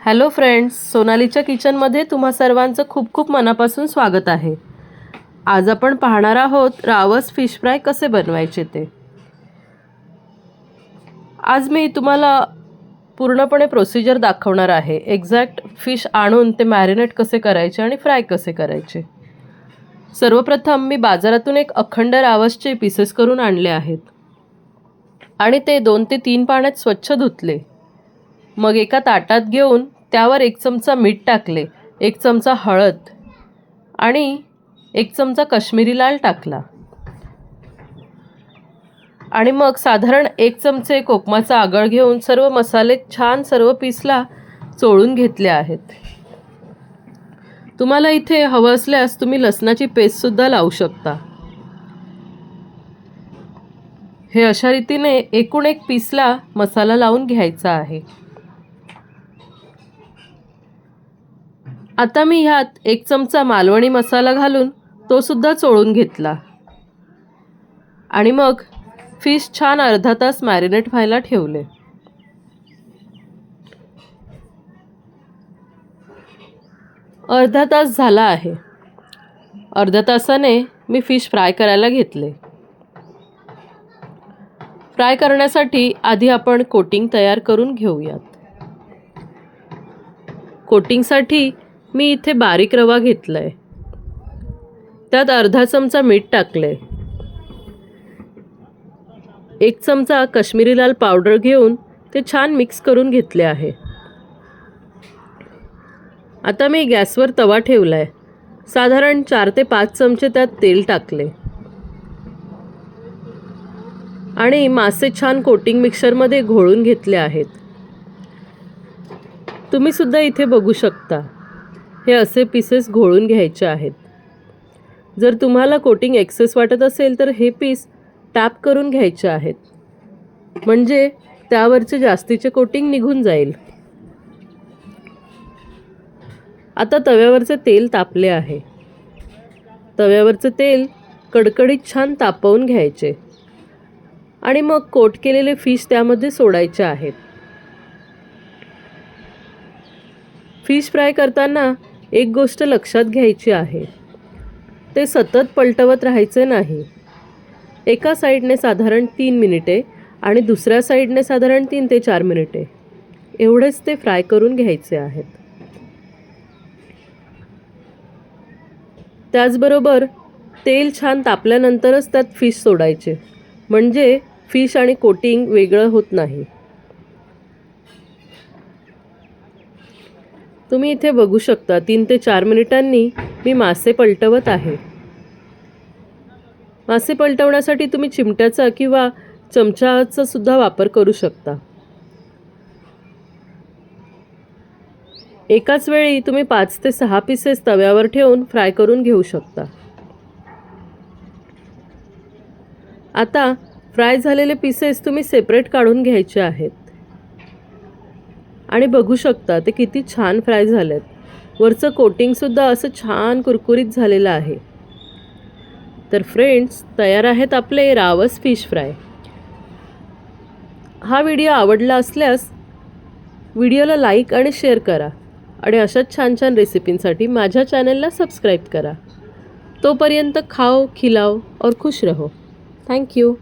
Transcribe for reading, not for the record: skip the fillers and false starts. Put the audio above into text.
Hello friends, सोनालीच्या किचनमध्ये तुम्हा सर्वांचं खूप खूप मनापासून स्वागत आहे। आज आपण पाहणार आहोत रावस फिश फ्राय कसे बनवायचे ते। आज मी तुम्हाला पूर्णपणे प्रोसिजर दाखवणार आहे। एक्झॅक्ट फिश आणून ते मॅरिनेट कसे करायचे आणि फ्राय कसे करायचे। सर्वप्रथम मी बाजारातून एक अखंड रावसचे पीसेस करून आणले आहेत आणि ते 2 ते 3 पाण्यात स्वच्छ धुतले। मग एका ताटात घेऊन त्यावर 1 चमचा मीठ टाकले, 1 चमचा हळद आणि 1 चमचा काश्मीरी लाल टाकला आणि मग साधारण 1 चमचे कोकमाचा आगळ घेऊन सर्व मसाले छान सर्व पीसला चोळून घेतले आहेत। तुम्हाला इथे हवं असल्यास तुम्ही लसणाची पेस्ट सुद्धा लावू शकता। हे अशा रीतीने एकूण एक पीसला मसाला लावून घ्यायचा आहे। आता मी ह्यात 1 चमचा मालवणी मसाला घालून तो सुद्धा चोळून घेतला आणि मग फिश छान अर्धा तास मॅरिनेट व्हायला ठेवले। अर्धा तास झाला आहे। अर्ध्या तासाने मी फिश फ्राय करायला घेतले। फ्राय करण्यासाठी आधी आपण कोटिंग तयार करून घेऊयात। कोटिंगसाठी मी इथे बारीक रवा घेतलाय, त्यात अर्धा चमचा मीठ टाकले, 1 चमचा काश्मीरी लाल पावडर घेऊन ते छान मिक्स करून घेतले आहे। आता मी गॅसवर तवा ठेवलाय, साधारण 4 ते 5 चमचे त्यात तेल टाकले आणि मासे छान कोटिंग मिक्सरमध्ये घोळून घेतले आहेत। तुम्ही सुद्धा इथे बघू शकता, हे असे पीसेस घोळून घ्यायचे आहेत। जर तुम्हाला कोटिंग एक्सेस वाटत असेल तर हे पीस टॅप करून घ्यायचे आहेत, म्हणजे त्यावरचे जास्तीचे कोटिंग निघून जाईल। आता तव्यावरचे तेल तापले आहे। तव्यावरचे तेल कडकडीत छान तापवून घ्यायचे आणि मग कोट केलेले फिश त्यामध्ये सोडायचे आहेत। फिश फ्राय करताना एक गोष्ट लक्षात घ्यायची आहे, ते सतत पलटवत राहायचे नाही। एका साईडने साधारण 3 मिनिटे आणि दुसऱ्या साईडने साधारण 3 ते 4 मिनिटे एवढेच ते फ्राय करून घ्यायचे आहेत। त्याचबरोबर तेल छान तापल्यानंतरच त्यात फिश सोडायचे, म्हणजे फिश आणि कोटिंग वेगळं होत नाही। तुम्ही इथे बघू शकता 3 ते 4 मिनिटांनी मी मासे पलटवत आहे। मासे पलटवण्यासाठी तुम्ही चिमट्याचा किंवा चमच्याचा सुद्धा वापर करू शकता। एकाच वेळी तुम्ही 5 ते 6 पीसेस तव्यावर ठेवून फ्राय करून घेऊ शकता। आता फ्राय झालेले पीसेस तुम्ही सेपरेट काढून घ्यायचे आहेत आणि बघू शकता ते किती छान फ्राय झालेत। वरचं कोटिंग सुद्धा असं छान कुरकुरीत झालेलं आहे। तर फ्रेंड्स, तयार आहेत आपले रावस फिश फ्राय। हा व्हिडिओ आवडला असल्यास व्हिडिओला लाईक आणि शेअर करा आणि अशाच छान छान रेसिपींसाठी माझ्या चॅनलला सबस्क्राईब करा। तोपर्यंत खाओ, खिलाओ और खुश रहो। Thank you.